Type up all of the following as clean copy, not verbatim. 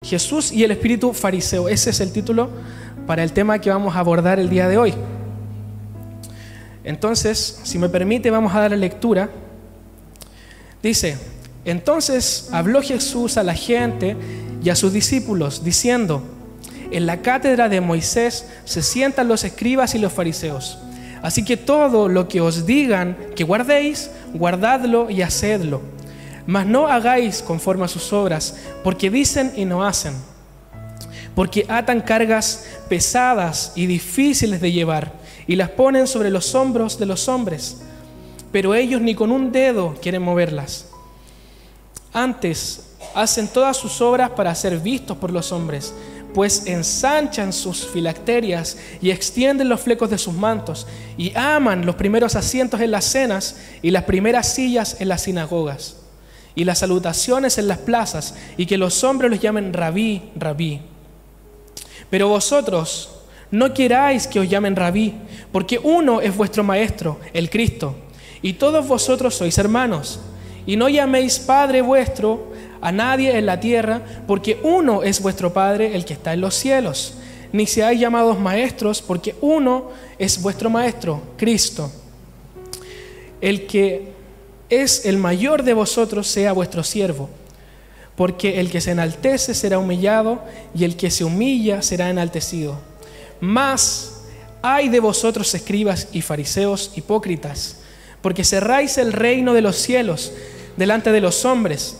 Jesús y el espíritu fariseo. Ese es el título para el tema que vamos a abordar el día de hoy. Entonces, si me permite, vamos a dar la lectura. Dice: entonces habló Jesús a la gente y a sus discípulos, diciendo: en la cátedra de Moisés se sientan los escribas y los fariseos. Así que todo lo que os digan que guardéis, guardadlo y hacedlo. Mas no hagáis conforme a sus obras, porque dicen y no hacen. Porque atan cargas pesadas y difíciles de llevar, y las ponen sobre los hombros de los hombres, pero ellos ni con un dedo quieren moverlas. Antes hacen todas sus obras para ser vistos por los hombres, pues ensanchan sus filacterias y extienden los flecos de sus mantos, y aman los primeros asientos en las cenas y las primeras sillas en las sinagogas, y las salutaciones en las plazas, y que los hombres los llamen rabí, rabí. Pero vosotros no queráis que os llamen rabí, porque uno es vuestro maestro, el Cristo, y todos vosotros sois hermanos. Y no llaméis Padre vuestro a nadie en la tierra, porque uno es vuestro Padre, el que está en los cielos. Ni seáis llamados maestros, porque uno es vuestro Maestro, Cristo. El que es el mayor de vosotros sea vuestro siervo, porque el que se enaltece será humillado, y el que se humilla será enaltecido. Mas ay de vosotros, escribas y fariseos hipócritas, porque cerráis el reino de los cielos delante de los hombres,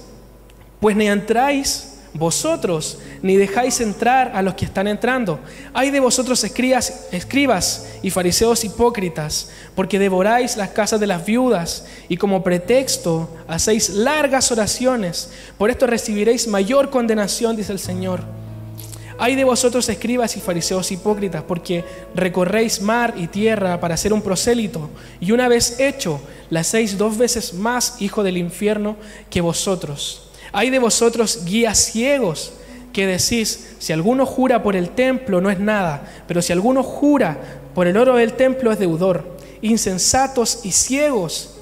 pues ni entráis vosotros, ni dejáis entrar a los que están entrando. Ay de vosotros, escribas y fariseos hipócritas, porque devoráis las casas de las viudas, y como pretexto hacéis largas oraciones. Por esto recibiréis mayor condenación, dice el Señor. Ay de vosotros, escribas y fariseos hipócritas, porque recorréis mar y tierra para ser un prosélito, y una vez hecho, le hacéis 2 veces más hijo del infierno que vosotros. Ay de vosotros, guías ciegos, que decís: si alguno jura por el templo no es nada, pero si alguno jura por el oro del templo es deudor. Insensatos y ciegos,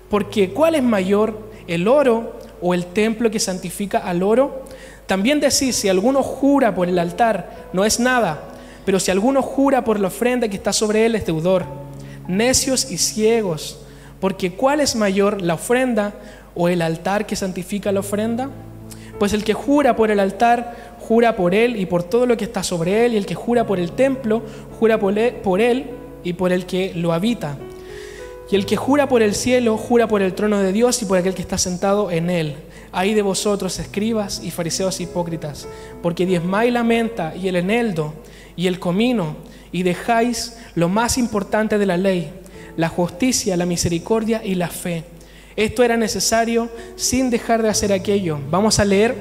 porque ¿cuál es mayor, el oro o el templo que santifica al oro? También decís: si alguno jura por el altar no es nada, pero si alguno jura por la ofrenda que está sobre él es deudor. Necios y ciegos, porque ¿cuál es mayor, la ofrenda o el altar que santifica la ofrenda? Pues el que jura por el altar, jura por él y por todo lo que está sobre él, y el que jura por el templo, jura por él y por el que lo habita. Y el que jura por el cielo, jura por el trono de Dios y por aquel que está sentado en él. Ay de vosotros, escribas y fariseos hipócritas, porque diezmáis la menta y el eneldo y el comino, y dejáis lo más importante de la ley, la justicia, la misericordia y la fe. Esto era necesario sin dejar de hacer aquello. Vamos a leer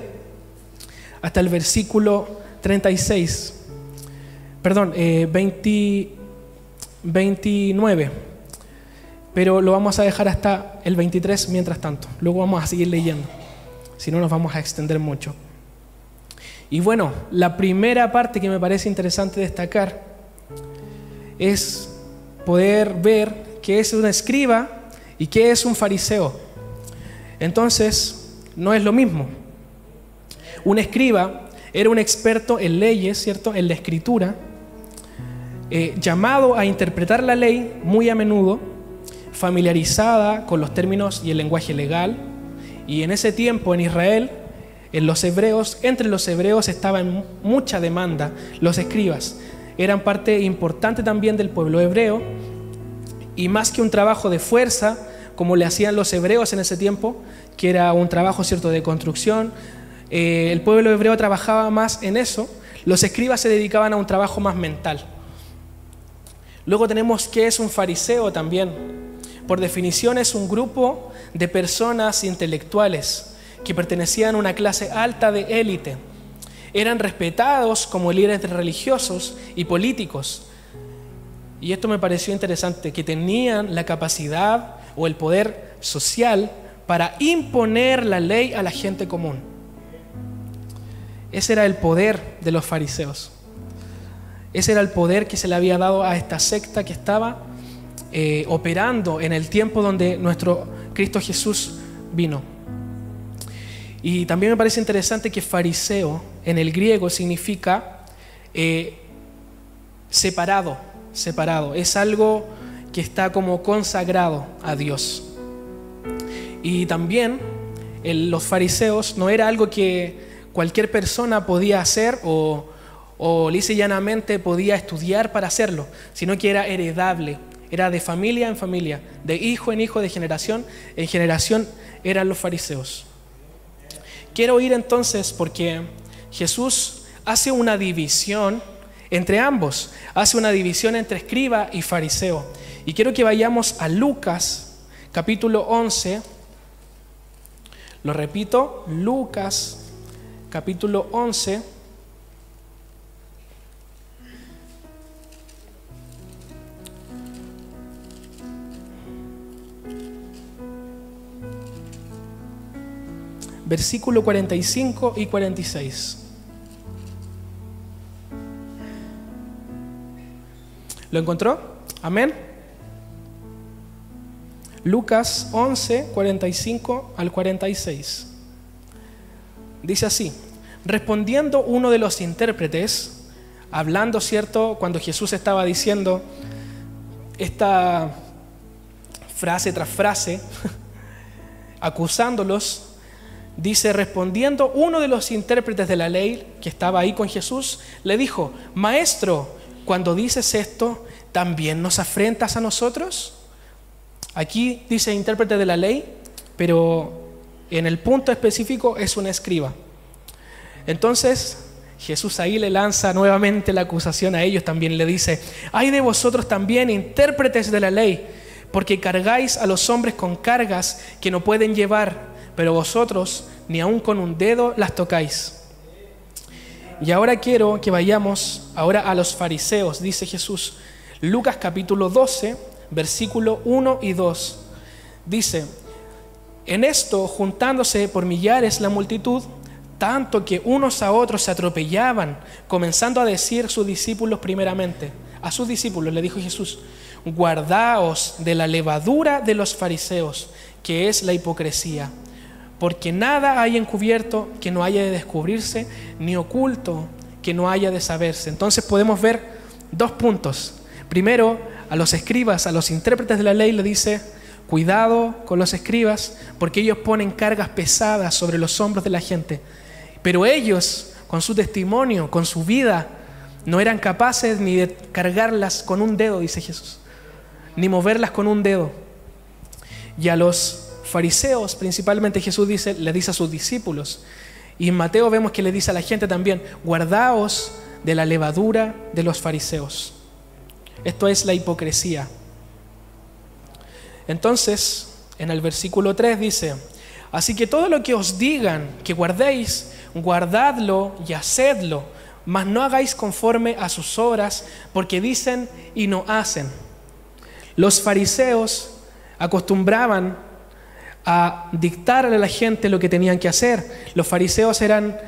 hasta el versículo 36. Perdón, 29. Pero lo vamos a dejar hasta el 23 mientras tanto. Luego vamos a seguir leyendo. Si no, nos vamos a extender mucho. Y bueno, la primera parte que me parece interesante destacar es poder ver qué es un escriba y qué es un fariseo. Entonces, no es lo mismo. Un escriba era un experto en leyes, ¿cierto?, en la escritura, llamado a interpretar la ley muy a menudo, familiarizada con los términos y el lenguaje legal. Y en ese tiempo en Israel, entre los hebreos estaba en mucha demanda los escribas. Eran parte importante también del pueblo hebreo, y más que un trabajo de fuerza, como le hacían los hebreos en ese tiempo, que era un trabajo, ¿cierto?, de construcción, el pueblo hebreo trabajaba más en eso. Los escribas se dedicaban a un trabajo más mental. Luego tenemos qué es un fariseo también. Por definición es un grupo de personas intelectuales que pertenecían a una clase alta de élite. Eran respetados como líderes religiosos y políticos. Y esto me pareció interesante, que tenían la capacidad o el poder social para imponer la ley a la gente común. Ese era el poder de los fariseos. Ese era el poder que se le había dado a esta secta que estaba operando en el tiempo donde nuestro Cristo Jesús vino. Y también me parece interesante que fariseo en el griego significa separado, separado. Es algo que está como consagrado a Dios. Y también los fariseos no era algo que cualquier persona podía hacer o lisa y llanamente podía estudiar para hacerlo, sino que era heredable, era de familia en familia, de hijo en hijo, de generación en generación eran los fariseos. Quiero ir entonces porque Jesús hace una división entre ambos, hace una división entre escriba y fariseo. Y quiero que vayamos a Lucas, capítulo 11. Lo repito, Lucas, capítulo 11. Versículo 45 y 46. ¿Lo encontró? Amén. Lucas 11, 45 al 46. Dice así: respondiendo uno de los intérpretes, hablando, ¿cierto?, cuando Jesús estaba diciendo esta frase tras frase, acusándolos, dice: respondiendo uno de los intérpretes de la ley que estaba ahí con Jesús, le dijo: Maestro, cuando dices esto, ¿también nos afrentas a nosotros? Aquí dice intérprete de la ley, pero en el punto específico es un escriba. Entonces Jesús ahí le lanza nuevamente la acusación a ellos, también le dice: ay de vosotros también, intérpretes de la ley, porque cargáis a los hombres con cargas que no pueden llevar, pero vosotros ni aun con un dedo las tocáis. Y ahora quiero que vayamos ahora a los fariseos, dice Jesús. Lucas capítulo 12, versículo 1 y 2. Dice: en esto, juntándose por millares la multitud, tanto que unos a otros se atropellaban, comenzando a decir sus discípulos primeramente. A sus discípulos le dijo Jesús: guardaos de la levadura de los fariseos, que es la hipocresía. Porque nada hay encubierto que no haya de descubrirse, ni oculto que no haya de saberse. Entonces podemos ver dos puntos. Primero, a los escribas, a los intérpretes de la ley le dice: cuidado con los escribas, porque ellos ponen cargas pesadas sobre los hombros de la gente. Pero ellos, con su testimonio, con su vida, no eran capaces ni de cargarlas con un dedo, dice Jesús, ni moverlas con un dedo. Y a los fariseos, principalmente, Jesús le dice a sus discípulos, y en Mateo vemos que le dice a la gente también: guardaos de la levadura de los fariseos. Esto es la hipocresía. Entonces, en el versículo 3 dice: así que todo lo que os digan que guardéis, guardadlo y hacedlo, mas no hagáis conforme a sus obras, porque dicen y no hacen. Los fariseos acostumbraban a dictarle a la gente lo que tenían que hacer. Los fariseos eran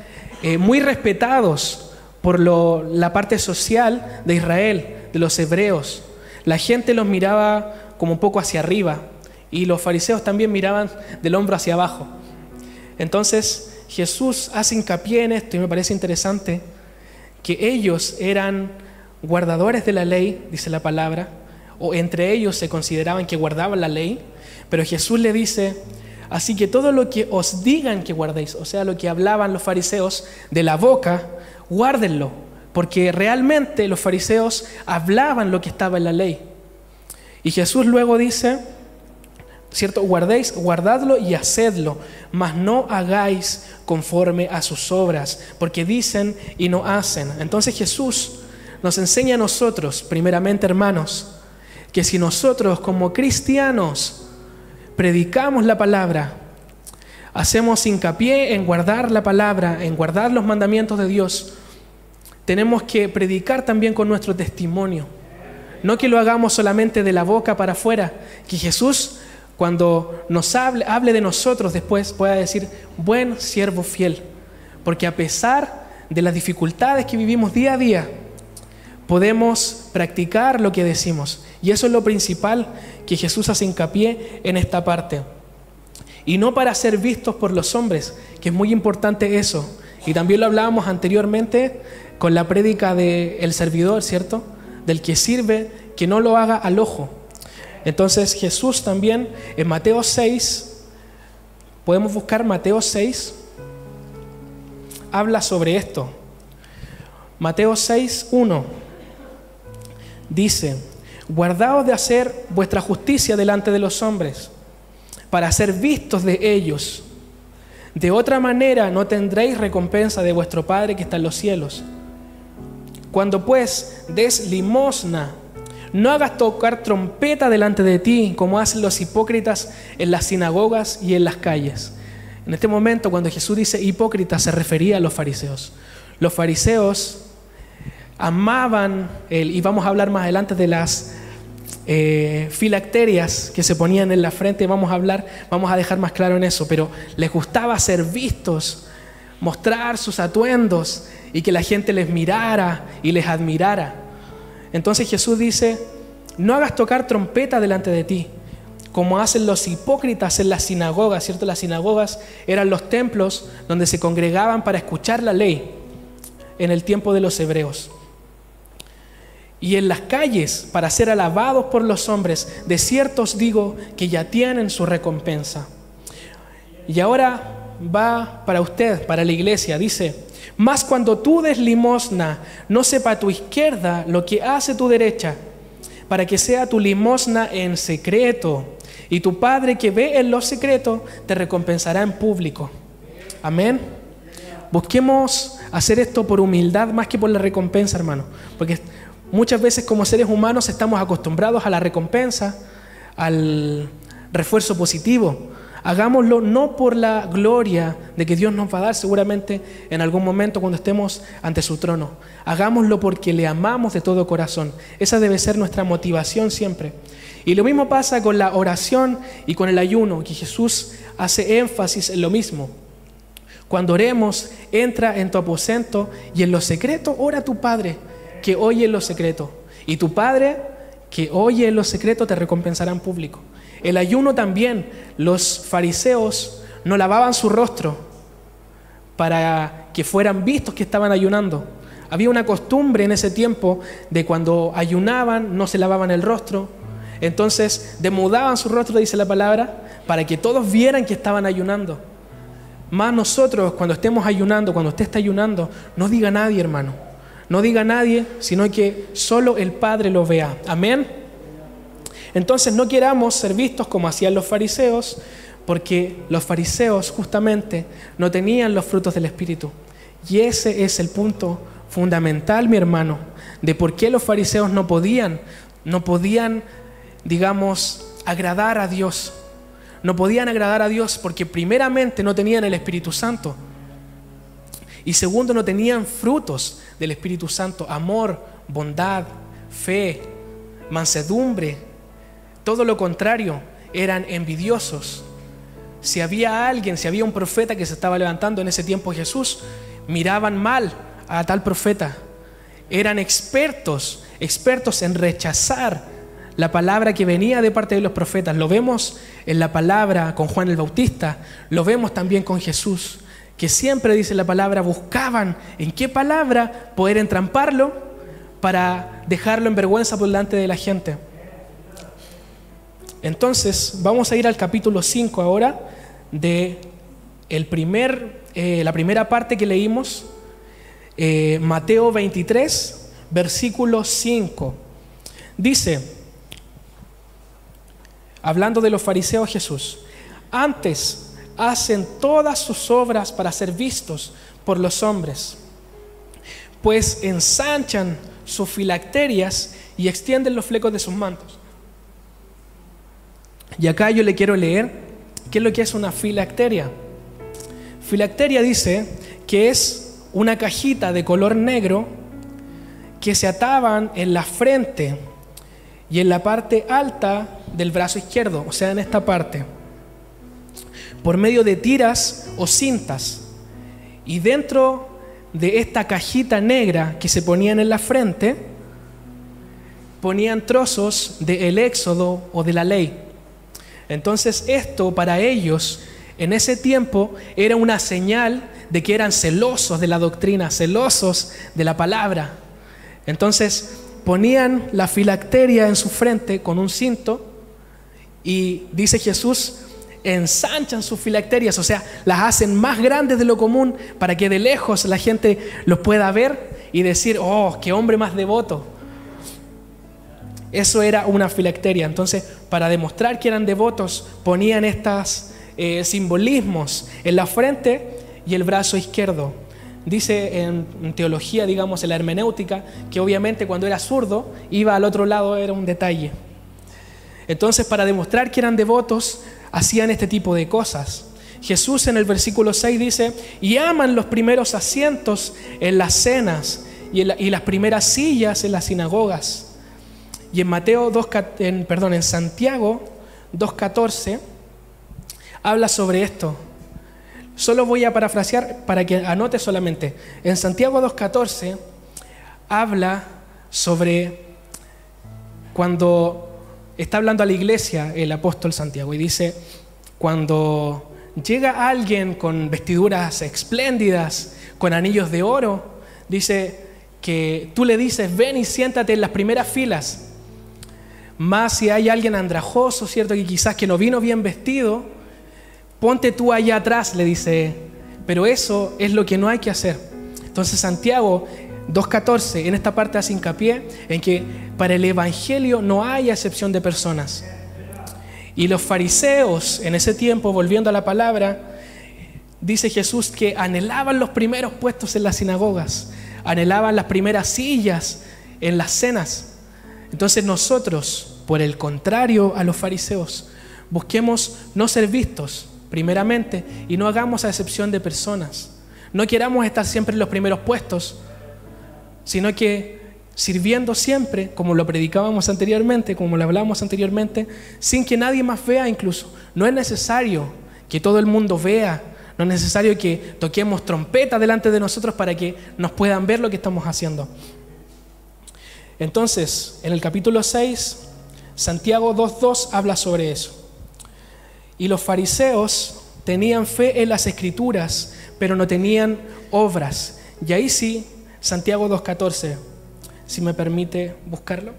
muy respetados por la parte social de Israel, de los hebreos. La gente los miraba como un poco hacia arriba y los fariseos también miraban del hombro hacia abajo. Entonces Jesús hace hincapié en esto y me parece interesante, que ellos eran guardadores de la ley, dice la palabra, o entre ellos se consideraban que guardaban la ley, pero Jesús le dice: así que todo lo que os digan que guardéis, o sea, lo que hablaban los fariseos de la boca, guárdenlo, porque realmente los fariseos hablaban lo que estaba en la ley. Y Jesús luego dice, ¿cierto? Guardadlo y hacedlo, mas no hagáis conforme a sus obras, porque dicen y no hacen. Entonces Jesús nos enseña a nosotros, primeramente, hermanos, que si nosotros como cristianos predicamos la palabra, hacemos hincapié en guardar la palabra, en guardar los mandamientos de Dios, tenemos que predicar también con nuestro testimonio. No que lo hagamos solamente de la boca para afuera, que Jesús, cuando nos hable de nosotros después, pueda decir: buen siervo fiel, porque a pesar de las dificultades que vivimos día a día, podemos practicar lo que decimos. Y eso es lo principal que Jesús hace hincapié en esta parte. Y no para ser vistos por los hombres, que es muy importante eso, Y también lo hablábamos anteriormente con la prédica del servidor, ¿cierto? Del que sirve, que no lo haga al ojo. Entonces Jesús también en Mateo 6, podemos buscar Mateo 6, habla sobre esto. Mateo 6, 1 dice: guardaos de hacer vuestra justicia delante de los hombres, para ser vistos de ellos. De otra manera no tendréis recompensa de vuestro Padre que está en los cielos. Cuando pues des limosna, no hagas tocar trompeta delante de ti, como hacen los hipócritas en las sinagogas y en las calles. En este momento, cuando Jesús dice hipócritas, se refería a los fariseos. Los fariseos amaban, y vamos a hablar más adelante de las filacterias que se ponían en la frente, vamos a dejar más claro en eso, pero les gustaba ser vistos, mostrar sus atuendos y que la gente les mirara y les admirara. Entonces Jesús dice: no hagas tocar trompeta delante de ti, como hacen los hipócritas en las sinagogas, ¿cierto? Las sinagogas eran los templos donde se congregaban para escuchar la ley en el tiempo de los hebreos. Y en las calles para ser alabados por los hombres. De cierto os digo que ya tienen su recompensa. Y ahora va para usted, para la iglesia, dice: mas cuando tú des limosna, no sepa tu izquierda lo que hace tu derecha, para que sea tu limosna en secreto, y tu Padre que ve en lo secreto te recompensará en público. Amén. Busquemos hacer esto por humildad más que por la recompensa, hermano, porque muchas veces como seres humanos estamos acostumbrados a la recompensa, al refuerzo positivo. Hagámoslo no por la gloria de que Dios nos va a dar seguramente en algún momento cuando estemos ante su trono. Hagámoslo porque le amamos de todo corazón. Esa debe ser nuestra motivación siempre. Y lo mismo pasa con la oración y con el ayuno, que Jesús hace énfasis en lo mismo. Cuando oremos, entra en tu aposento y en lo secreto ora a tu Padre, que oye en lo secreto. Y tu Padre, que oye en lo secreto, te recompensará en público. El ayuno también, los fariseos no lavaban su rostro para que fueran vistos que estaban ayunando. Había una costumbre en ese tiempo de cuando ayunaban, no se lavaban el rostro. Entonces demudaban su rostro, dice la palabra, para que todos vieran que estaban ayunando. Más nosotros, cuando estemos ayunando, cuando usted está ayunando, no diga a nadie, hermano. No diga a nadie, sino que solo el Padre lo vea. Amén. Entonces no queramos ser vistos como hacían los fariseos, porque los fariseos justamente no tenían los frutos del Espíritu. Y ese es el punto fundamental, mi hermano, de por qué los fariseos no podían, digamos, agradar a Dios. No podían agradar a Dios porque primeramente no tenían el Espíritu Santo. Y segundo, no tenían frutos del Espíritu Santo: amor, bondad, fe, mansedumbre. Todo lo contrario, eran envidiosos. Si había un profeta que se estaba levantando en ese tiempo Jesús, miraban mal a tal profeta. Eran expertos en rechazar la palabra que venía de parte de los profetas. Lo vemos en la palabra con Juan el Bautista, lo vemos también con Jesús, que siempre, dice la palabra, buscaban en qué palabra poder entramparlo para dejarlo en vergüenza por delante de la gente. Entonces vamos a ir al capítulo 5 ahora de la primera parte que leímos, Mateo 23, versículo 5. Dice, hablando de los fariseos, Jesús: antes hacen todas sus obras para ser vistos por los hombres, pues ensanchan sus filacterias y extienden los flecos de sus mantos. Y acá yo le quiero leer qué es lo que es una filacteria. Filacteria dice que es una cajita de color negro que se ataban en la frente y en la parte alta del brazo izquierdo, o sea, en esta parte, por medio de tiras o cintas. Y dentro de esta cajita negra que se ponían en la frente, ponían trozos del Éxodo o de la ley. Entonces esto para ellos en ese tiempo era una señal de que eran celosos de la doctrina, celosos de la palabra. Entonces ponían la filacteria en su frente con un cinto y dice Jesús, ensanchan sus filacterias, o sea, las hacen más grandes de lo común para que de lejos la gente los pueda ver y decir, oh, qué hombre más devoto. Eso era una filacteria. Entonces, para demostrar que eran devotos, ponían estos simbolismos en la frente y el brazo izquierdo. Dice en teología, digamos, en la hermenéutica, que obviamente cuando era zurdo, iba al otro lado, era un detalle. Entonces, para demostrar que eran devotos, hacían este tipo de cosas. Jesús en el versículo 6 dice, y aman los primeros asientos en las cenas y las primeras sillas en las sinagogas. Y en Santiago 2:14 habla sobre esto. Solo voy a parafrasear para que anote solamente. En Santiago 2:14 habla sobre cuando está hablando a la iglesia el apóstol Santiago y dice, cuando llega alguien con vestiduras espléndidas, con anillos de oro, dice que tú le dices, ven y siéntate en las primeras filas. Más si hay alguien andrajoso, ¿cierto? Que quizás que no vino bien vestido, ponte tú allá atrás, le dice. Pero eso es lo que no hay que hacer. Entonces Santiago 2:14 en esta parte hace hincapié en que para el evangelio no hay acepción de personas. Y los fariseos en ese tiempo, volviendo a la palabra, dice Jesús que anhelaban los primeros puestos en las sinagogas, anhelaban las primeras sillas en las cenas. Entonces nosotros, por el contrario a los fariseos, busquemos no ser vistos primeramente y no hagamos acepción de personas. No queramos estar siempre en los primeros puestos, sino que sirviendo siempre, como lo predicábamos anteriormente, como lo hablábamos anteriormente, sin que nadie más vea incluso. No es necesario que todo el mundo vea, no es necesario que toquemos trompeta delante de nosotros para que nos puedan ver lo que estamos haciendo. Entonces, en el capítulo 6, Santiago 2:2 habla sobre eso. Y los fariseos tenían fe en las escrituras, pero no tenían obras. Y ahí sí, Santiago 2:14, si me permite buscarlo.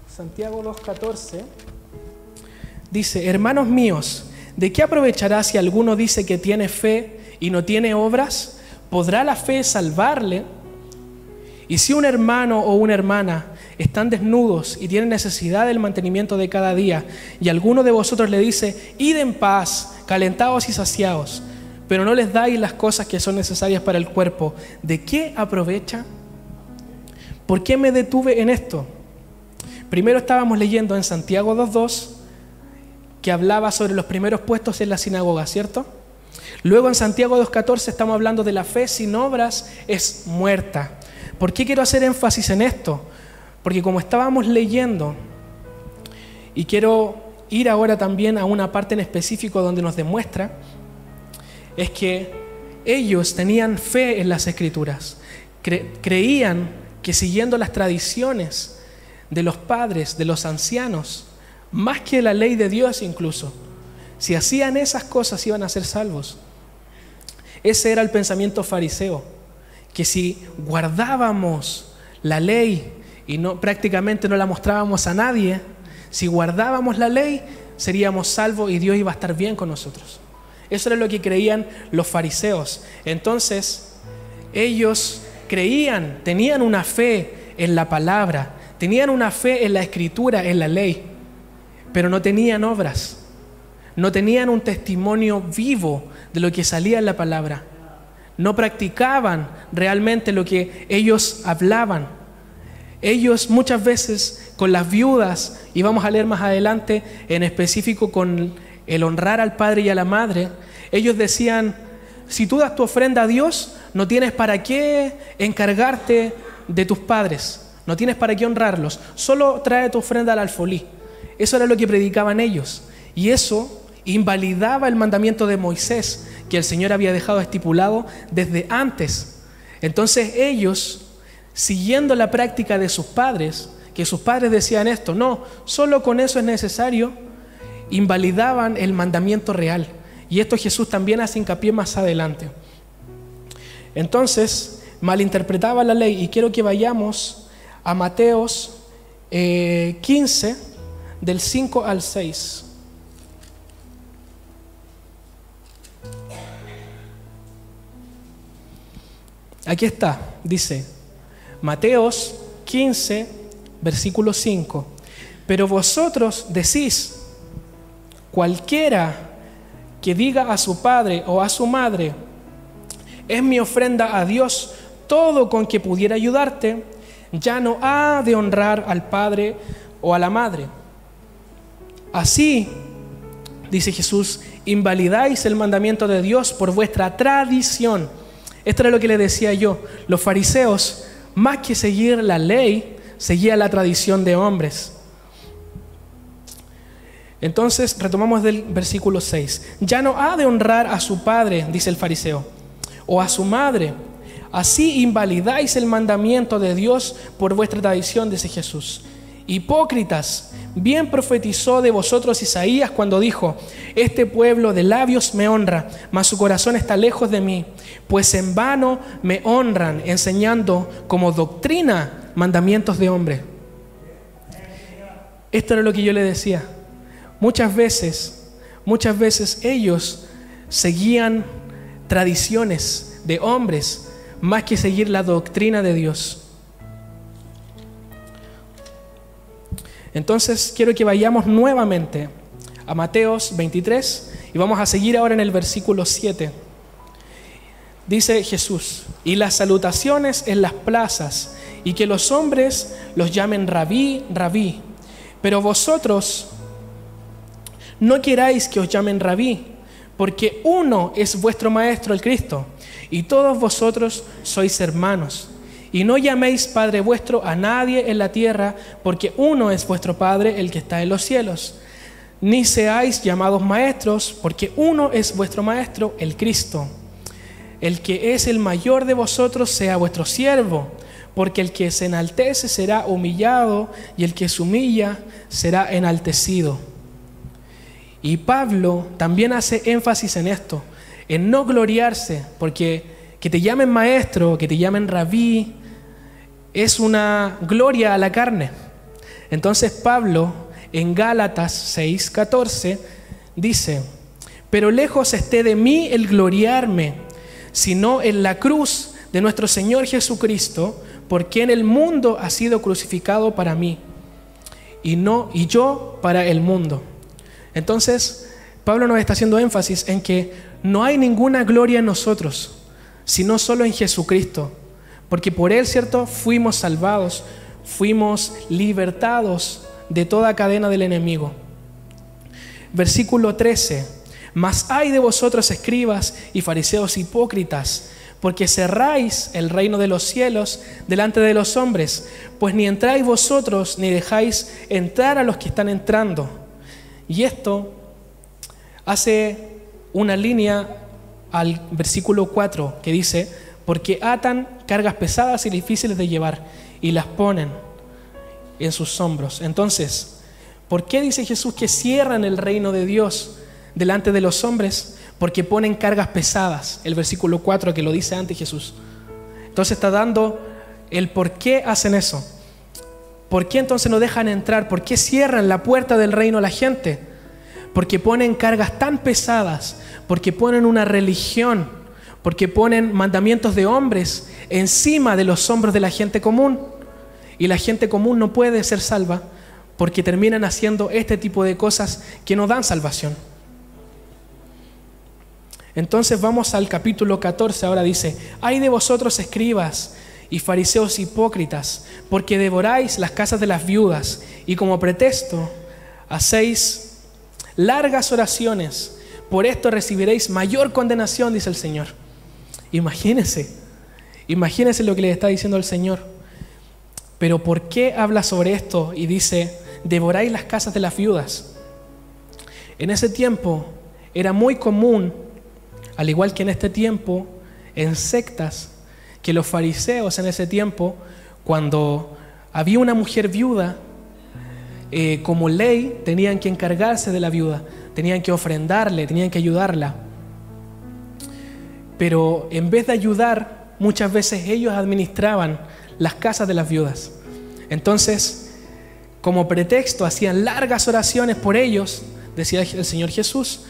Santiago 2:14 dice, hermanos míos, ¿de qué aprovechará si alguno dice que tiene fe y no tiene obras? ¿Podrá la fe salvarle? Y si un hermano o una hermana están desnudos y tienen necesidad del mantenimiento de cada día, y alguno de vosotros le dice, id en paz, calentados y saciados, pero no les dais las cosas que son necesarias para el cuerpo, ¿de qué aprovecha? ¿Por qué me detuve en esto? Primero estábamos leyendo en Santiago 2:2 que hablaba sobre los primeros puestos en la sinagoga, ¿cierto? Luego en Santiago 2:14 estamos hablando de la fe sin obras es muerta. ¿Por qué quiero hacer énfasis en esto? Porque como estábamos leyendo, y quiero ir ahora también a una parte en específico donde nos demuestra, es que ellos tenían fe en las Escrituras, creían que siguiendo las tradiciones de los padres, de los ancianos, más que la ley de Dios incluso, si hacían esas cosas iban a ser salvos. Ese era el pensamiento fariseo, que si guardábamos la ley y prácticamente no la mostrábamos a nadie, si guardábamos la ley seríamos salvos y Dios iba a estar bien con nosotros. Eso era lo que creían los fariseos. Entonces ellos creían, tenían una fe en la palabra, tenían una fe en la escritura, en la ley, pero no tenían obras, no tenían un testimonio vivo de lo que salía en la palabra, no practicaban realmente lo que ellos hablaban. Ellos muchas veces con las viudas, y vamos a leer más adelante en específico con el honrar al padre y a la madre, ellos decían, si tú das tu ofrenda a Dios, no tienes para qué encargarte de tus padres, no tienes para qué honrarlos, solo trae tu ofrenda al alfolí. Eso era lo que predicaban ellos, y eso invalidaba el mandamiento de Moisés que el Señor había dejado estipulado desde antes. Entonces ellos siguiendo la práctica de sus padres, que sus padres decían esto, no, solo con eso es necesario, invalidaban el mandamiento real. Y esto Jesús también hace hincapié más adelante. Entonces, malinterpretaba la ley, y quiero que vayamos a Mateos 15, del 5 al 6. Aquí está, dice Mateos 15, versículo 5. Pero vosotros decís, cualquiera que diga a su padre o a su madre, es mi ofrenda a Dios, todo con que pudiera ayudarte, ya no ha de honrar al padre o a la madre. Así, dice Jesús, invalidáis el mandamiento de Dios por vuestra tradición. Esto era lo que le decía yo. Los fariseos, más que seguir la ley, seguían la tradición de hombres. Entonces, retomamos del versículo 6. Ya no ha de honrar a su padre, dice el fariseo, o a su madre. Así invalidáis el mandamiento de Dios por vuestra tradición, dice Jesús. Hipócritas, bien profetizó de vosotros Isaías cuando dijo, este pueblo de labios me honra, mas su corazón está lejos de mí, pues en vano me honran, enseñando como doctrina mandamientos de hombre. Esto era lo que yo le decía. Muchas veces ellos seguían tradiciones de hombres más que seguir la doctrina de Dios. Entonces quiero que vayamos nuevamente a Mateos 23 y vamos a seguir ahora en el versículo 7. Dice Jesús, y las salutaciones en las plazas, y que los hombres los llamen rabí, rabí, pero vosotros no queráis que os llamen rabí, porque uno es vuestro maestro, el Cristo, y todos vosotros sois hermanos. Y no llaméis Padre vuestro a nadie en la tierra, porque uno es vuestro Padre, el que está en los cielos. Ni seáis llamados maestros, porque uno es vuestro Maestro, el Cristo. El que es el mayor de vosotros sea vuestro siervo, porque el que se enaltece será humillado, y el que se humilla será enaltecido. Y Pablo también hace énfasis en esto, en no gloriarse, porque que te llamen maestro, que te llamen rabí, es una gloria a la carne. Entonces Pablo en Gálatas 6:14 dice, pero lejos esté de mí el gloriarme, sino en la cruz de nuestro Señor Jesucristo, por quien el mundo ha sido crucificado para mí, y yo para el mundo. Entonces Pablo nos está haciendo énfasis en que no hay ninguna gloria en nosotros, sino solo en Jesucristo. Porque por Él, ¿cierto?, fuimos salvados, fuimos libertados de toda cadena del enemigo. Versículo 13. Mas ay de vosotros, escribas y fariseos hipócritas, porque cerráis el reino de los cielos delante de los hombres, pues ni entráis vosotros, ni dejáis entrar a los que están entrando. Y esto hace una línea al versículo 4 que dice, porque atan cargas pesadas y difíciles de llevar y las ponen en sus hombros. Entonces, ¿por qué dice Jesús que cierran el reino de Dios delante de los hombres? Porque ponen cargas pesadas, el versículo 4 que lo dice antes Jesús. Entonces está dando el por qué hacen eso. ¿Por qué entonces no dejan entrar? ¿Por qué cierran la puerta del reino a la gente? Porque ponen cargas tan pesadas, porque ponen una religión, porque ponen mandamientos de hombres encima de los hombros de la gente común. Y la gente común no puede ser salva porque terminan haciendo este tipo de cosas que no dan salvación. Entonces vamos al capítulo 14, ahora dice, ay de vosotros, escribas y fariseos hipócritas, porque devoráis las casas de las viudas y como pretexto hacéis largas oraciones. Por esto recibiréis mayor condenación, dice el Señor. Imagínense lo que le está diciendo el Señor. Pero ¿por qué habla sobre esto y dice, devoráis las casas de las viudas? En ese tiempo era muy común, al igual que en este tiempo, en sectas, que los fariseos en ese tiempo Cuando había una mujer viuda, como ley tenían que encargarse de la viuda, tenían que ofrendarle, tenían que ayudarla. Pero en vez de ayudar, muchas veces ellos administraban las casas de las viudas. Entonces, como pretexto, hacían largas oraciones por ellos, decía el Señor Jesús,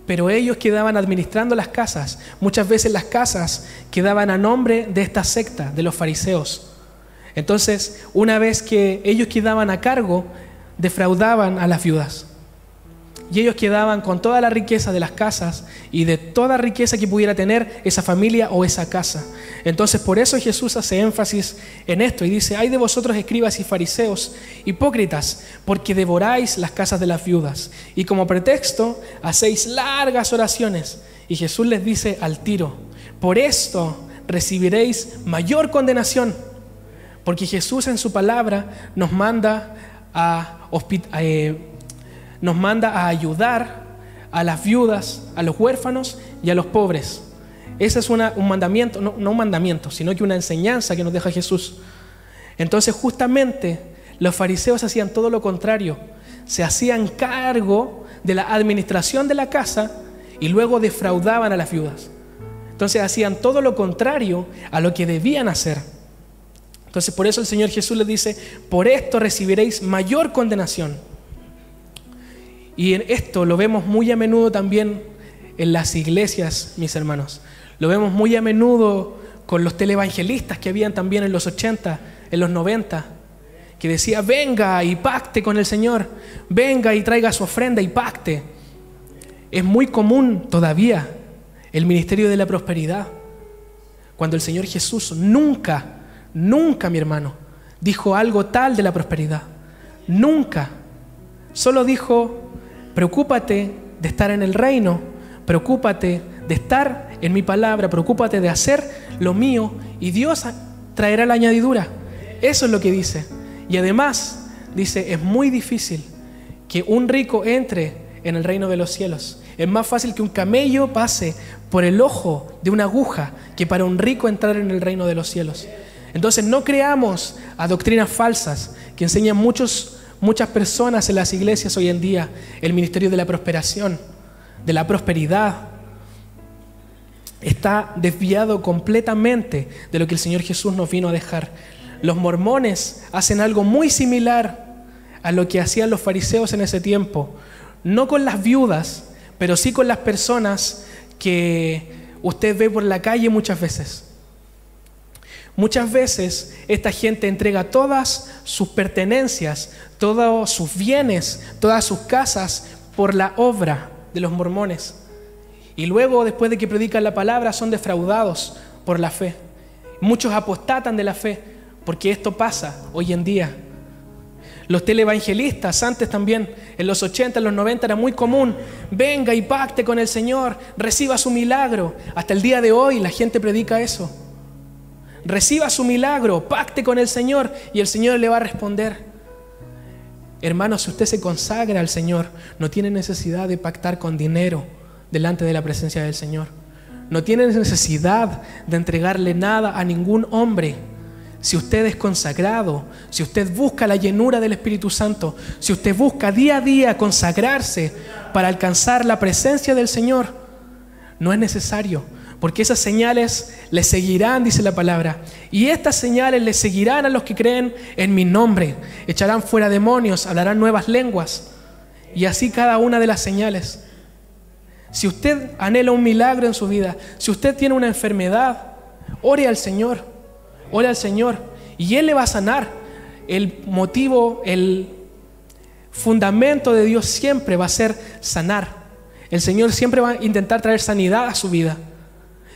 pero ellos quedaban administrando las casas. Muchas veces las casas quedaban a nombre de esta secta, de los fariseos. Entonces, una vez que ellos quedaban a cargo, defraudaban a las viudas. Y ellos quedaban con toda la riqueza de las casas y de toda riqueza que pudiera tener esa familia o esa casa. Entonces, por eso Jesús hace énfasis en esto y dice: ay de vosotros, escribas y fariseos, hipócritas, porque devoráis las casas de las viudas y como pretexto hacéis largas oraciones. Y Jesús les dice al tiro: por esto recibiréis mayor condenación. Porque Jesús en su palabra nos manda a ayudar a las viudas, a los huérfanos y a los pobres. Ese es un mandamiento, no un mandamiento, sino que una enseñanza que nos deja Jesús. Entonces, justamente, los fariseos hacían todo lo contrario. Se hacían cargo de la administración de la casa y luego defraudaban a las viudas. Entonces, hacían todo lo contrario a lo que debían hacer. Entonces, por eso el Señor Jesús les dice: por esto recibiréis mayor condenación. Y en esto lo vemos muy a menudo también en las iglesias, mis hermanos. Lo vemos muy a menudo con los televangelistas que habían también en los 80, en los 90, que decía: venga y pacte con el Señor, venga y traiga su ofrenda y pacte. Es muy común todavía el ministerio de la prosperidad, cuando el Señor Jesús nunca, mi hermano, dijo algo tal de la prosperidad. Nunca. Solo dijo: preocúpate de estar en el reino, preocúpate de estar en mi palabra, preocúpate de hacer lo mío y Dios traerá la añadidura. Eso es lo que dice. Y además dice: es muy difícil que un rico entre en el reino de los cielos. Es más fácil que un camello pase por el ojo de una aguja que para un rico entrar en el reino de los cielos. Entonces, no creamos a doctrinas falsas que enseñan muchas personas en las iglesias hoy en día, el ministerio de la prosperación, de la prosperidad. Está desviado completamente de lo que el Señor Jesús nos vino a dejar. Los mormones hacen algo muy similar a lo que hacían los fariseos en ese tiempo. No con las viudas, pero sí con las personas que usted ve por la calle muchas veces. Muchas veces esta gente entrega todas sus pertenencias, todos sus bienes, todas sus casas por la obra de los mormones. Y luego, después de que predican la palabra, son defraudados por la fe. Muchos apostatan de la fe, porque esto pasa hoy en día. Los televangelistas, antes también, en los 80, en los 90, era muy común: venga y pacte con el Señor, reciba su milagro. Hasta el día de hoy la gente predica eso. Reciba su milagro, pacte con el Señor y el Señor le va a responder. Hermano, si usted se consagra al Señor, no tiene necesidad de pactar con dinero delante de la presencia del Señor. No tiene necesidad de entregarle nada a ningún hombre. Si usted es consagrado, si usted busca la llenura del Espíritu Santo, si usted busca día a día consagrarse para alcanzar la presencia del Señor, no es necesario. Porque esas señales les seguirán, dice la palabra. Y estas señales les seguirán a los que creen en mi nombre. Echarán fuera demonios, hablarán nuevas lenguas. Y así cada una de las señales. Si usted anhela un milagro en su vida, si usted tiene una enfermedad, ore al Señor. Ore al Señor. Y Él le va a sanar. El motivo, el fundamento de Dios siempre va a ser sanar. El Señor siempre va a intentar traer sanidad a su vida.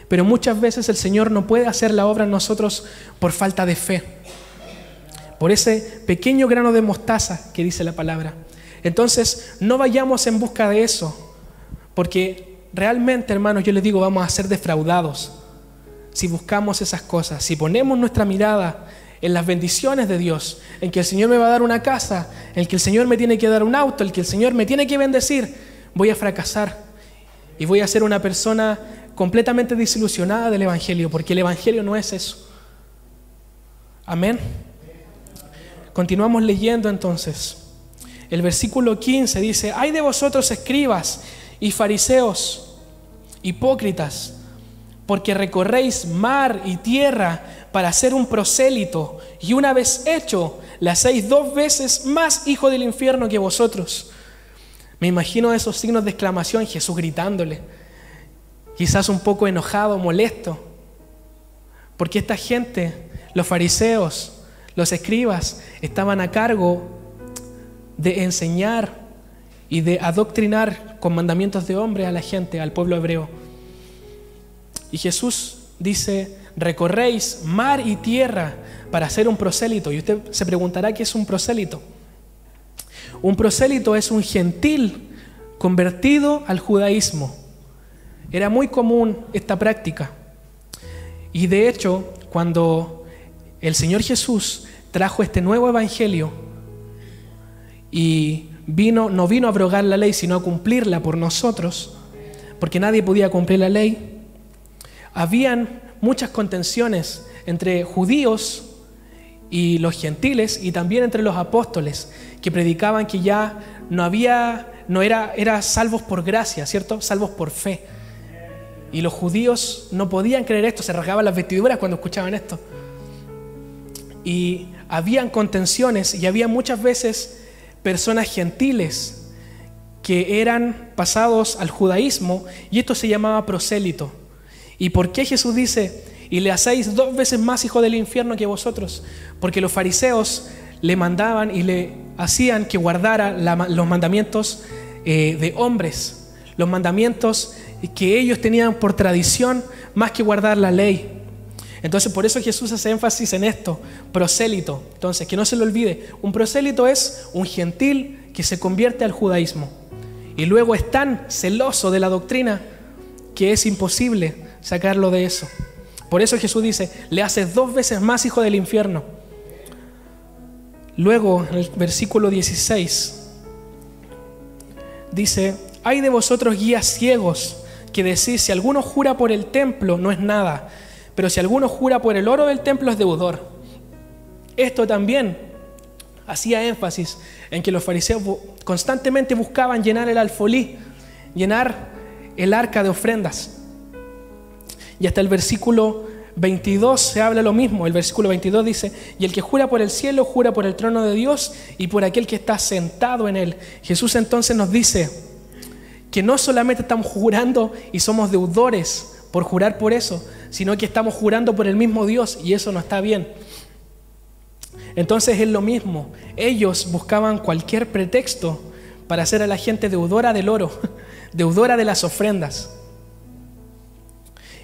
Pero muchas veces el Señor no puede hacer la obra en nosotros por falta de fe. Por ese pequeño grano de mostaza que dice la palabra. Entonces, no vayamos en busca de eso. Porque realmente, hermanos, yo les digo, vamos a ser defraudados si buscamos esas cosas. Si ponemos nuestra mirada en las bendiciones de Dios, en que el Señor me va a dar una casa, en que el Señor me tiene que dar un auto, en que el Señor me tiene que bendecir, voy a fracasar. Y voy a ser una persona completamente desilusionada del Evangelio, porque el Evangelio no es eso. Amén. Continuamos leyendo entonces. El versículo 15 dice: ay de vosotros, escribas y fariseos, hipócritas, porque recorréis mar y tierra para hacer un prosélito, y una vez hecho, le hacéis 2 veces más hijo del infierno que vosotros. Me imagino esos signos de exclamación, Jesús gritándole, quizás un poco enojado, molesto, porque esta gente, los fariseos, los escribas, estaban a cargo de enseñar y de adoctrinar con mandamientos de hombre a la gente, al pueblo hebreo. Y Jesús dice: recorréis mar y tierra para hacer un prosélito. Y usted se preguntará, ¿qué es un prosélito? Un prosélito es un gentil convertido al judaísmo. Era muy común esta práctica. Y de hecho, cuando el Señor Jesús trajo este nuevo evangelio y no vino a abrogar la ley, sino a cumplirla por nosotros, porque nadie podía cumplir la ley, habían muchas contenciones entre judíos y los gentiles, y también entre los apóstoles, que predicaban que ya era salvos por gracia, ¿cierto? Salvos por fe. Y los judíos no podían creer esto, se rasgaban las vestiduras cuando escuchaban esto. Y habían contenciones, y había muchas veces personas gentiles que eran pasados al judaísmo, y esto se llamaba prosélito. ¿Y por qué Jesús dice: y le hacéis 2 veces más hijo del infierno que vosotros? Porque los fariseos le mandaban y le hacían que guardara los mandamientos de hombres, los mandamientos que ellos tenían por tradición, más que guardar la ley. Entonces, por eso Jesús hace énfasis en esto: prosélito. Entonces, que no se lo olvide, un prosélito es un gentil que se convierte al judaísmo y luego es tan celoso de la doctrina que es imposible sacarlo de eso. Por eso Jesús dice: le haces 2 veces más hijo del infierno. Luego, en el versículo 16, dice: ay de vosotros, guías ciegos, que decís: si alguno jura por el templo, no es nada, pero si alguno jura por el oro del templo, es deudor. Esto también hacía énfasis en que los fariseos constantemente buscaban llenar el alfolí, llenar el arca de ofrendas. Y hasta el versículo 22 se habla lo mismo. El versículo 22 dice: y el que jura por el cielo, jura por el trono de Dios y por aquel que está sentado en él. Jesús entonces nos dice que no solamente estamos jurando y somos deudores por jurar por eso, sino que estamos jurando por el mismo Dios, y eso no está bien. Entonces es lo mismo. Ellos buscaban cualquier pretexto para hacer a la gente deudora del oro, deudora de las ofrendas.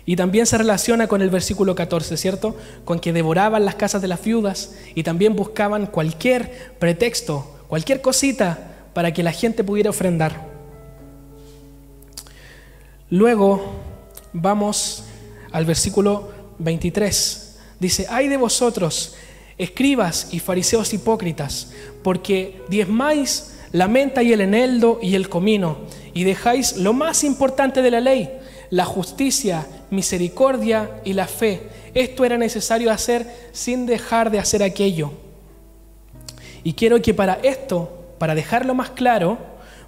Y también se relaciona con el versículo 14, ¿cierto? Con que devoraban las casas de las viudas y también buscaban cualquier pretexto, cualquier cosita para que la gente pudiera ofrendar. Luego vamos al versículo 23. Dice: ay de vosotros, escribas y fariseos hipócritas, porque diezmáis la menta y el eneldo y el comino, y dejáis lo más importante de la ley, la justicia, misericordia y la fe. Esto era necesario hacer sin dejar de hacer aquello. Y quiero que para esto, para dejarlo más claro,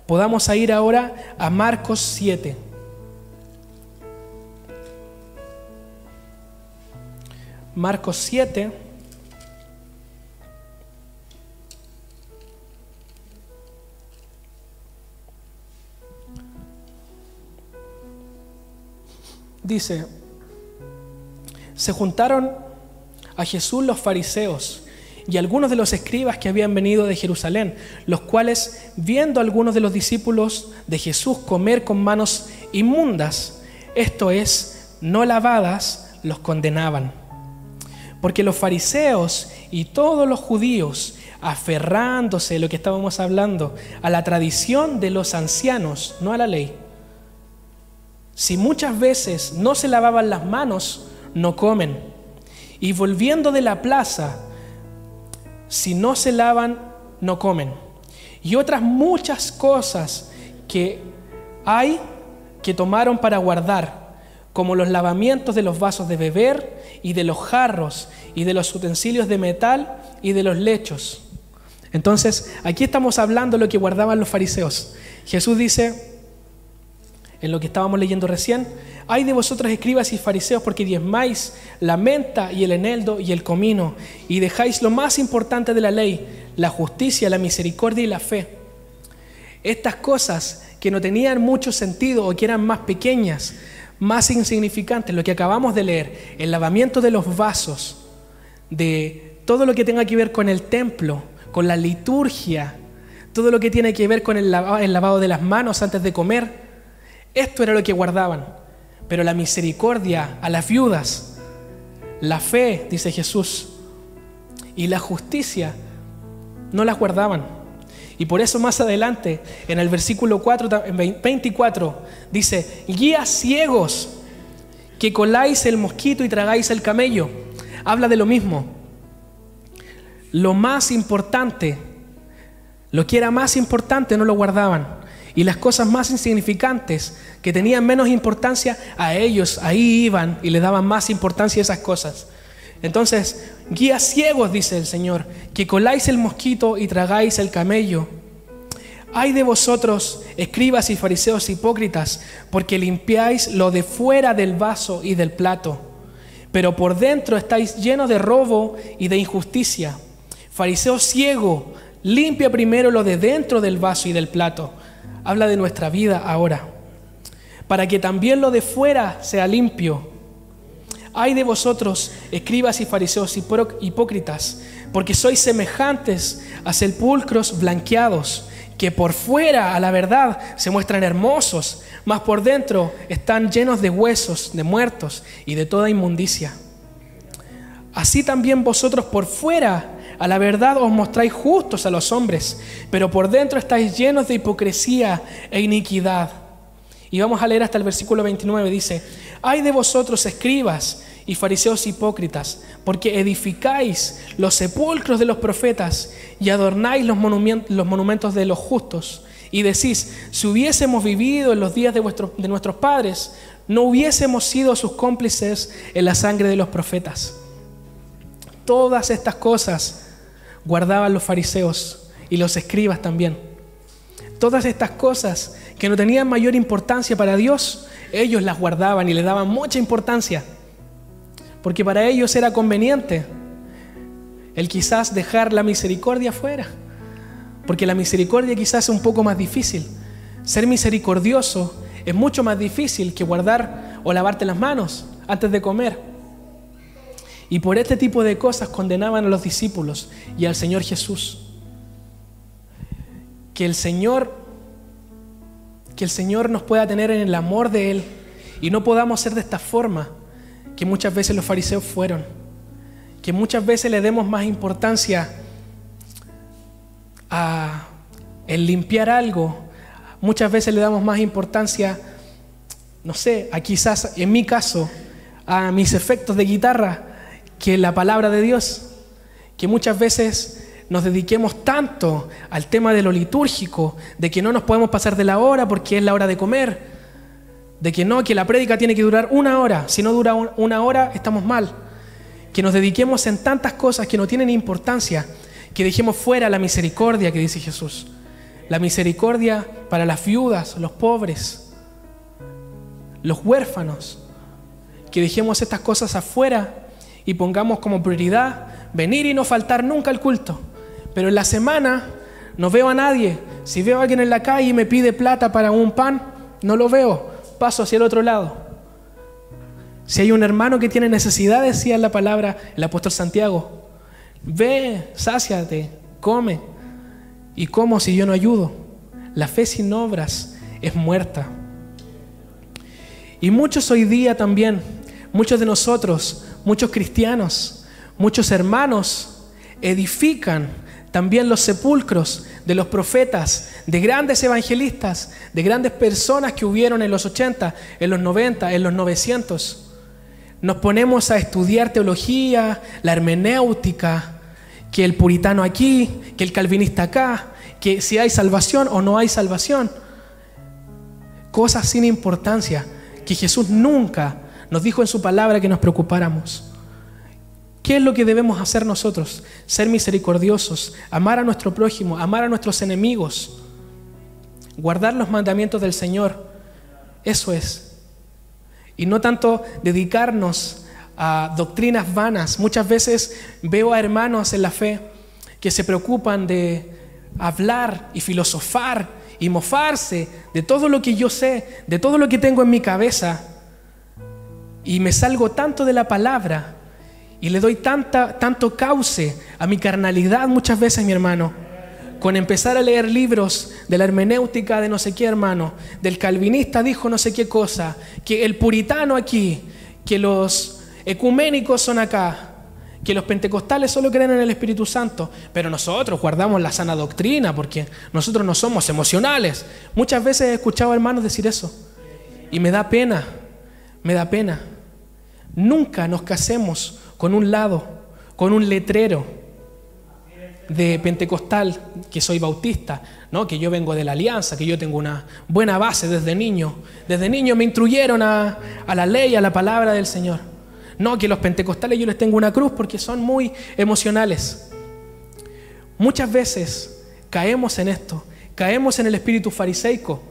podamos ir ahora a Marcos 7. Marcos 7. Dice: se juntaron a Jesús los fariseos y algunos de los escribas que habían venido de Jerusalén, los cuales, viendo a algunos de los discípulos de Jesús comer con manos inmundas, esto es, no lavadas, los condenaban. Porque los fariseos y todos los judíos, aferrándose, lo que estábamos hablando, a la tradición de los ancianos, no a la ley, si muchas veces no se lavaban las manos, no comen. Y volviendo de la plaza, si no se lavan, no comen. Y otras muchas cosas que hay que tomaron para guardar, como los lavamientos de los vasos de beber y de los jarros y de los utensilios de metal y de los lechos. Entonces, aquí estamos hablando de lo que guardaban los fariseos. Jesús dice, en lo que estábamos leyendo recién, ay de vosotros escribas y fariseos, porque diezmáis la menta y el eneldo y el comino, y dejáis lo más importante de la ley, la justicia, la misericordia y la fe. Estas cosas que no tenían mucho sentido o que eran más pequeñas, más insignificantes, lo que acabamos de leer, el lavamiento de los vasos, de todo lo que tenga que ver con el templo, con la liturgia, todo lo que tiene que ver con el lavado de las manos antes de comer, esto era lo que guardaban. Pero la misericordia a las viudas, la fe, dice Jesús, y la justicia no las guardaban. Y por eso más adelante, en el versículo 24, dice, guías ciegos, que coláis el mosquito y tragáis el camello. Habla de lo mismo. Lo más importante, lo que era más importante no lo guardaban. Y las cosas más insignificantes, que tenían menos importancia, a ellos ahí iban y le daban más importancia a esas cosas. Entonces, guías ciegos, dice el Señor, que coláis el mosquito y tragáis el camello. Ay de vosotros, escribas y fariseos hipócritas, porque limpiáis lo de fuera del vaso y del plato, pero por dentro estáis llenos de robo y de injusticia. Fariseo ciego, limpia primero lo de dentro del vaso y del plato. Habla de nuestra vida ahora, para que también lo de fuera sea limpio. Ay de vosotros, escribas y fariseos hipócritas, porque sois semejantes a sepulcros blanqueados, que por fuera, a la verdad, se muestran hermosos, mas por dentro están llenos de huesos, de muertos y de toda inmundicia. Así también vosotros por fuera, a la verdad, os mostráis justos a los hombres, pero por dentro estáis llenos de hipocresía e iniquidad. Y vamos a leer hasta el versículo 29, dice, ay de vosotros, escribas y fariseos hipócritas, porque edificáis los sepulcros de los profetas y adornáis los monumentos de los justos. Y decís, si hubiésemos vivido en los días de nuestros padres, no hubiésemos sido sus cómplices en la sangre de los profetas. Todas estas cosas guardaban los fariseos y los escribas también. Todas estas cosas que no tenían mayor importancia para Dios, ellos las guardaban y le daban mucha importancia, porque para ellos era conveniente el quizás dejar la misericordia fuera, porque la misericordia quizás es un poco más difícil. Ser misericordioso es mucho más difícil que guardar o lavarte las manos antes de comer. Y por este tipo de cosas condenaban a los discípulos y al Señor Jesús. Que el Señor nos pueda tener en el amor de Él y no podamos ser de esta forma que muchas veces los fariseos fueron. Que muchas veces le demos más importancia a el limpiar algo. Muchas veces le damos más importancia, no sé, a quizás en mi caso, a mis efectos de guitarra, que la palabra de Dios. Que muchas veces nos dediquemos tanto al tema de lo litúrgico, de que no nos podemos pasar de la hora porque es la hora de comer, de que no, que la prédica tiene que durar 1 hora, si no dura 1 hora estamos mal. Que nos dediquemos en tantas cosas que no tienen importancia, que dejemos fuera la misericordia que dice Jesús. La misericordia para las viudas, los pobres, los huérfanos. Que dejemos estas cosas afuera y pongamos como prioridad venir y no faltar nunca al culto. Pero en la semana no veo a nadie. Si veo a alguien en la calle y me pide plata para un pan, no lo veo, paso hacia el otro lado. Si hay un hermano que tiene necesidad, decía la palabra el apóstol Santiago, ve, sáciate, come. ¿Y cómo si yo no ayudo? La fe sin obras es muerta. Y muchos hoy día también, muchos de nosotros, muchos cristianos, muchos hermanos edifican también los sepulcros de los profetas, de grandes evangelistas, de grandes personas que hubieron en los 80, en los 90, en los 900. Nos ponemos a estudiar teología, la hermenéutica, que el puritano aquí, que el calvinista acá, que si hay salvación o no hay salvación. Cosas sin importancia que Jesús nunca nos dijo en su palabra que nos preocupáramos. ¿Qué es lo que debemos hacer nosotros? Ser misericordiosos, amar a nuestro prójimo, amar a nuestros enemigos, guardar los mandamientos del Señor. Eso es. Y no tanto dedicarnos a doctrinas vanas. Muchas veces veo a hermanos en la fe que se preocupan de hablar y filosofar y mofarse de todo lo que yo sé, de todo lo que tengo en mi cabeza, y me salgo tanto de la palabra y le doy tanto cauce a mi carnalidad muchas veces, mi hermano, con empezar a leer libros de la hermenéutica de no sé qué hermano, del calvinista dijo no sé qué cosa, que el puritano aquí, que los ecuménicos son acá, que los pentecostales solo creen en el Espíritu Santo, pero nosotros guardamos la sana doctrina porque nosotros no somos emocionales. Muchas veces he escuchado a hermanos decir eso y me da pena, me da pena. Nunca nos casemos con un lado, con un letrero de pentecostal, que soy bautista, ¿no? Que yo vengo de la alianza, que yo tengo una buena base desde niño. Desde niño me instruyeron a la ley, a la palabra del Señor. No, que los pentecostales yo les tengo una cruz porque son muy emocionales. Muchas veces caemos en esto, caemos en el espíritu fariseico,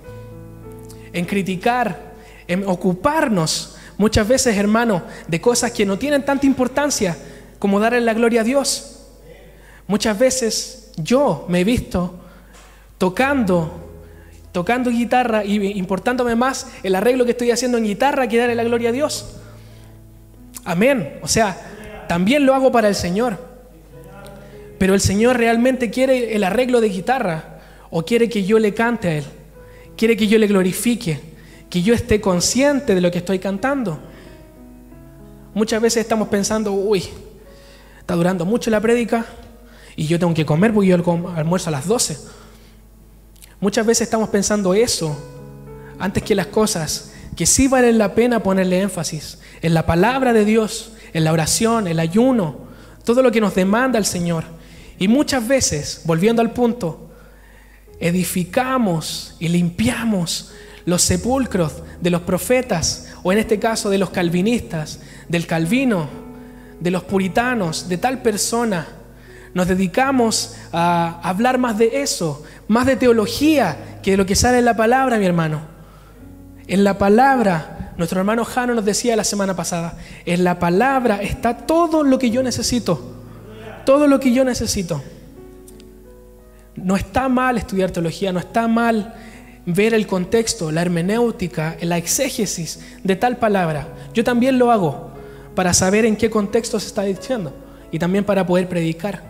en criticar, en ocuparnos muchas veces, hermano, de cosas que no tienen tanta importancia como darle la gloria a Dios. Muchas veces yo me he visto tocando guitarra y importándome más el arreglo que estoy haciendo en guitarra que darle la gloria a Dios. Amén. O sea, también lo hago para el Señor. Pero el Señor realmente quiere el arreglo de guitarra o quiere que yo le cante a Él. Quiere que yo le glorifique, que yo esté consciente de lo que estoy cantando. Muchas veces estamos pensando, uy, está durando mucho la prédica y yo tengo que comer porque yo almuerzo a las 12. Muchas veces estamos pensando eso antes que las cosas que sí valen la pena ponerle énfasis en la palabra de Dios, en la oración, el ayuno, todo lo que nos demanda el Señor. Y muchas veces, volviendo al punto, edificamos y limpiamos los sepulcros de los profetas, o en este caso de los calvinistas, del Calvino, de los puritanos, de tal persona. Nos dedicamos a hablar más de eso, más de teología que de lo que sale en la palabra, mi hermano. En la palabra, nuestro hermano Jano nos decía la semana pasada, en la palabra está todo lo que yo necesito. Todo lo que yo necesito. No está mal estudiar teología, no está mal ver el contexto, la hermenéutica, la exégesis de tal palabra. Yo también lo hago para saber en qué contexto se está diciendo y también para poder predicar.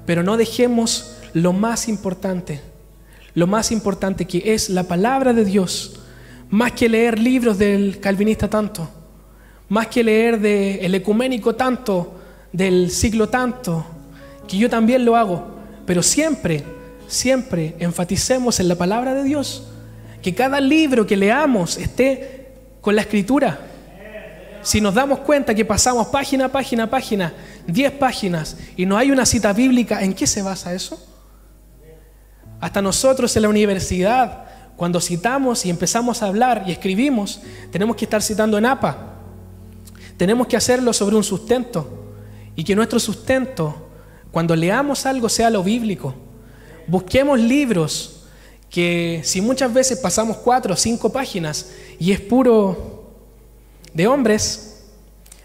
Pero no dejemos lo más importante que es la palabra de Dios, más que leer libros del calvinista tanto, más que leer del ecuménico tanto, del siglo tanto, que yo también lo hago, pero siempre enfaticemos en la palabra de Dios, que cada libro que leamos esté con la Escritura. Si nos damos cuenta que pasamos página a página, 10 páginas, y no hay una cita bíblica, ¿en qué se basa eso? Hasta nosotros en la universidad, cuando citamos y empezamos a hablar y escribimos, tenemos que estar citando en APA. Tenemos que hacerlo sobre un sustento, y que nuestro sustento, cuando leamos algo, sea lo bíblico. Busquemos libros que, si muchas veces pasamos 4 o 5 páginas y es puro de hombres,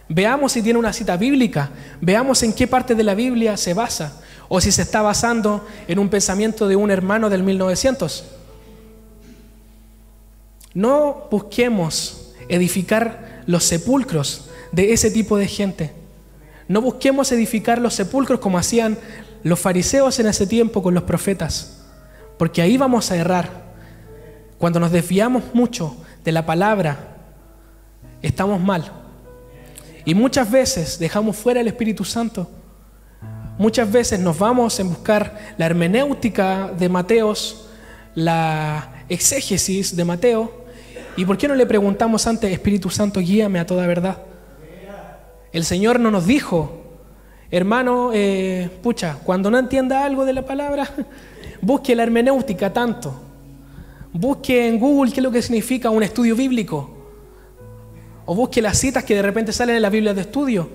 veamos si tiene una cita bíblica, veamos en qué parte de la Biblia se basa, o si se está basando en un pensamiento de un hermano del 1900. No busquemos edificar los sepulcros de ese tipo de gente. No busquemos edificar los sepulcros como hacían los fariseos en ese tiempo con los profetas, porque ahí vamos a errar. Cuando nos desviamos mucho de la palabra, estamos mal. Y muchas veces dejamos fuera el Espíritu Santo. Muchas veces nos vamos en buscar la hermenéutica de Mateos, la exégesis de Mateo. ¿Y por qué no le preguntamos antes, Espíritu Santo, guíame a toda verdad? El Señor no nos dijo, hermano, cuando no entienda algo de la palabra, busque la hermenéutica tanto. Busque en Google qué es lo que significa un estudio bíblico. O busque las citas que de repente salen en las Biblias de estudio.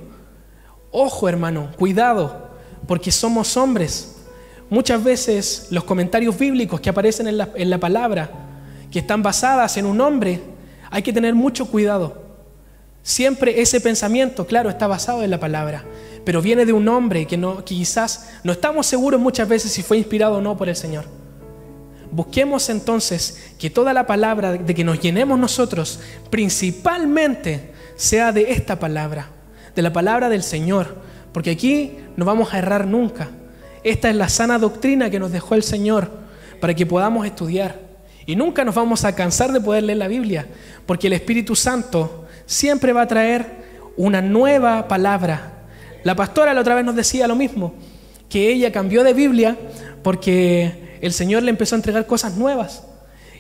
Ojo, hermano, cuidado, porque somos hombres. Muchas veces los comentarios bíblicos que aparecen en la palabra, que están basadas en un hombre, hay que tener mucho cuidado. Siempre ese pensamiento, claro, está basado en la palabra, pero viene de un hombre que quizás no estamos seguros muchas veces si fue inspirado o no por el Señor. Busquemos entonces que toda la palabra de que nos llenemos nosotros principalmente sea de esta palabra, de la palabra del Señor, porque aquí no vamos a errar nunca. Esta es la sana doctrina que nos dejó el Señor para que podamos estudiar. Y nunca nos vamos a cansar de poder leer la Biblia, porque el Espíritu Santo siempre va a traer una nueva palabra. La pastora la otra vez nos decía lo mismo, que ella cambió de Biblia porque el Señor le empezó a entregar cosas nuevas.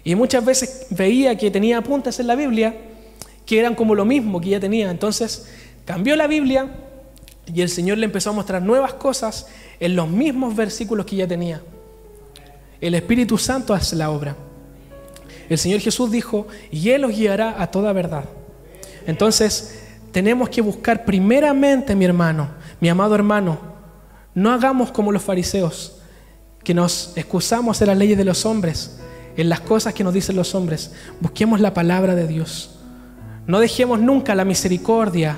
Y muchas veces veía que tenía apuntes en la Biblia que eran como lo mismo que ella tenía. Entonces cambió la Biblia y el Señor le empezó a mostrar nuevas cosas en los mismos versículos que ella tenía. El Espíritu Santo hace la obra. El Señor Jesús dijo, y Él os guiará a toda verdad. Entonces, tenemos que buscar primeramente, mi hermano, mi amado hermano, no hagamos como los fariseos, que nos excusamos en las leyes de los hombres, en las cosas que nos dicen los hombres. Busquemos la palabra de Dios. No dejemos nunca la misericordia,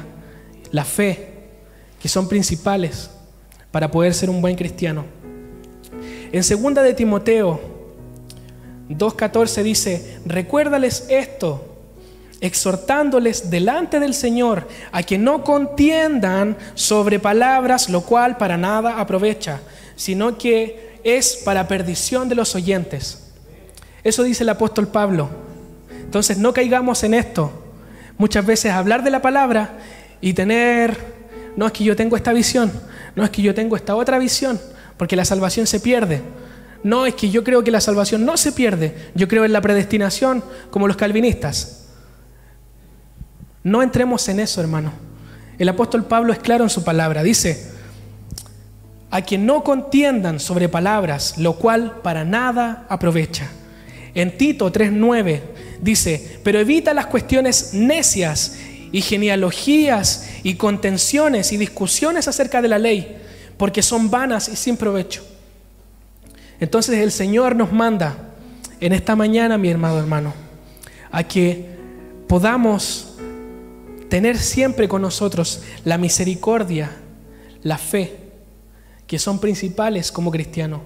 la fe, que son principales para poder ser un buen cristiano. En 2 de Timoteo 2:14 dice, recuérdales esto, exhortándoles delante del Señor a que no contiendan sobre palabras, lo cual para nada aprovecha, sino que es para perdición de los oyentes. Eso dice el apóstol Pablo. Entonces no caigamos en esto. Muchas veces hablar de la palabra y tener, no es que yo tengo esta visión, no es que yo tengo esta otra visión, porque la salvación se pierde. No, es que yo creo que la salvación no se pierde, yo creo en la predestinación como los calvinistas. No entremos en eso, hermano. El apóstol Pablo es claro en su palabra, dice, a que no contiendan sobre palabras, lo cual para nada aprovecha. En Tito 3:9 dice, pero evita las cuestiones necias y genealogías y contenciones y discusiones acerca de la ley, porque son vanas y sin provecho. Entonces el Señor nos manda en esta mañana, mi amado hermano, a que podamos tener siempre con nosotros la misericordia, la fe, que son principales como cristianos,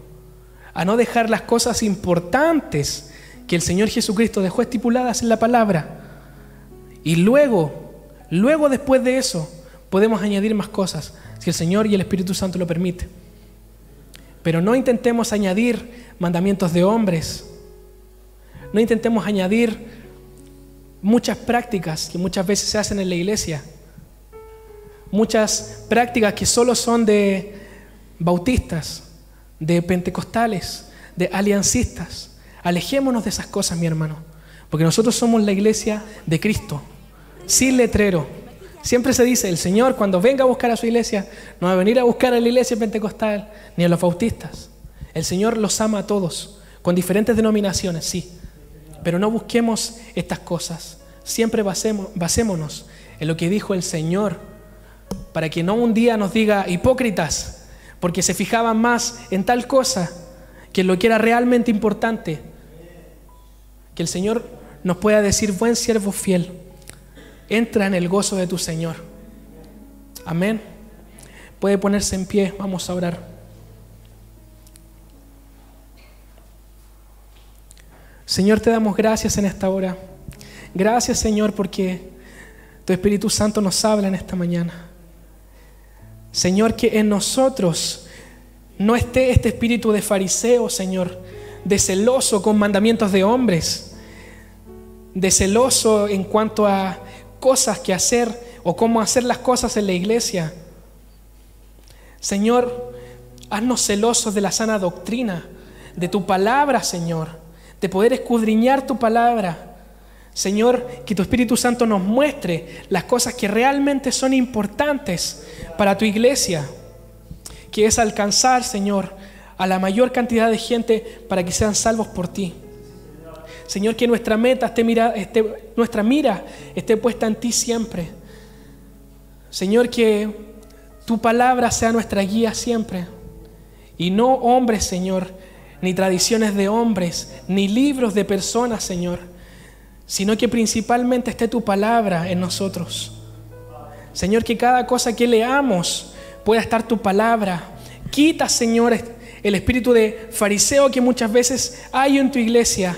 a no dejar las cosas importantes que el Señor Jesucristo dejó estipuladas en la palabra, y luego después de eso podemos añadir más cosas si el Señor y el Espíritu Santo lo permiten. Pero no intentemos añadir mandamientos de hombres, no intentemos añadir muchas prácticas que muchas veces se hacen en la iglesia, muchas prácticas que solo son de bautistas, de pentecostales, de aliancistas. Alejémonos de esas cosas, mi hermano, porque nosotros somos la iglesia de Cristo, sin letrero. Siempre se dice, el Señor cuando venga a buscar a su iglesia, no va a venir a buscar a la iglesia pentecostal ni a los bautistas. El Señor los ama a todos, con diferentes denominaciones, sí, pero no busquemos estas cosas. Siempre basémonos en lo que dijo el Señor, para que no un día nos diga hipócritas, porque se fijaban más en tal cosa que en lo que era realmente importante. Que el Señor nos pueda decir, buen siervo fiel, entra en el gozo de tu Señor. Amén. Puede ponerse en pie, vamos a orar. Señor, te damos gracias en esta hora. Gracias, Señor, porque tu Espíritu Santo nos habla en esta mañana. Señor, que en nosotros no esté este espíritu de fariseo, Señor, de celoso con mandamientos de hombres, de celoso en cuanto a cosas que hacer o cómo hacer las cosas en la iglesia. Señor, haznos celosos de la sana doctrina, de tu palabra, Señor, de poder escudriñar tu palabra. Señor, que tu Espíritu Santo nos muestre las cosas que realmente son importantes para tu iglesia, que es alcanzar, Señor, a la mayor cantidad de gente para que sean salvos por ti. Señor, que nuestra nuestra mira esté puesta en ti siempre. Señor, que tu palabra sea nuestra guía siempre. Y no hombres, Señor, ni tradiciones de hombres, ni libros de personas, Señor, sino que principalmente esté tu palabra en nosotros. Señor, que cada cosa que leamos pueda estar tu palabra. Quita, Señor, el espíritu de fariseo que muchas veces hay en tu iglesia.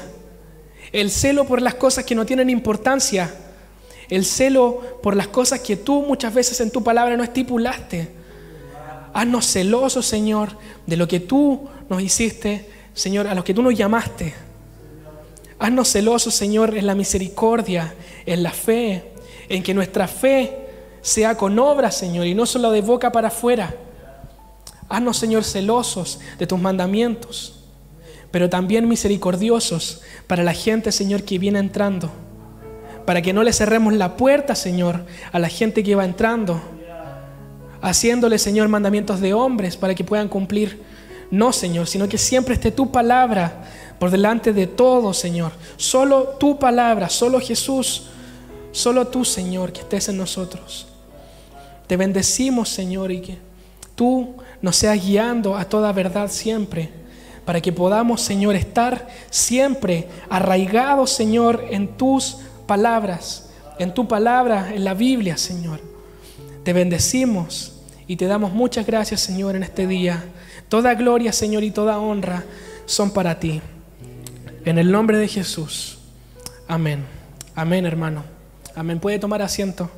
El celo por las cosas que no tienen importancia. El celo por las cosas que tú muchas veces en tu palabra no estipulaste. Haznos celosos, Señor, de lo que tú nos hiciste, Señor, a lo que tú nos llamaste. Haznos celosos, Señor, en la misericordia, en la fe, en que nuestra fe sea con obras, Señor, y no solo de boca para afuera. Haznos, Señor, celosos de tus mandamientos, pero también misericordiosos para la gente, Señor, que viene entrando, para que no le cerremos la puerta, Señor, a la gente que va entrando, haciéndole, Señor, mandamientos de hombres para que puedan cumplir. No, Señor, sino que siempre esté tu palabra por delante de todo, Señor. Solo tu palabra, solo Jesús, solo tú, Señor, que estés en nosotros. Te bendecimos, Señor, y que tú nos seas guiando a toda verdad siempre, para que podamos, Señor, estar siempre arraigados, Señor, en tus palabras, en tu palabra, en la Biblia, Señor. Te bendecimos y te damos muchas gracias, Señor, en este día. Toda gloria, Señor, y toda honra son para ti. En el nombre de Jesús. Amén. Amén, hermano. Amén. Puede tomar asiento.